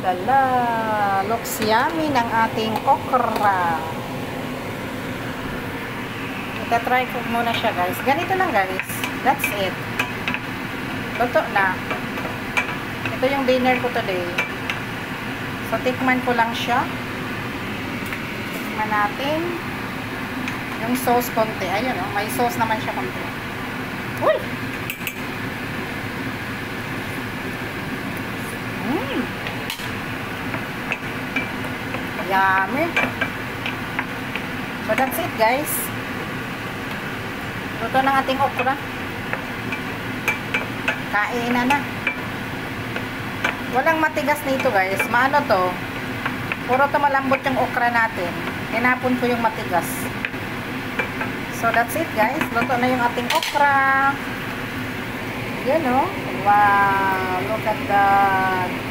lala, looks yummy ng ating okra. Ita-try ko muna siya, guys. Ganito lang, guys. That's it. Luto na. Ito yung dinner ko today. So, tikman ko lang siya. Tikman natin. Yung sauce konti. Ayun, oh. May sauce naman siya konti. Uy! Yummy. So, that's it, guys. Luto ng ating okra. Kainan na. Walang matigas nito, guys. Maano to? Puro to malambot yung okra natin. Tinapon ko yung matigas. So, that's it, guys. Luto na yung ating okra. Yan, oh. Wow. Look at that.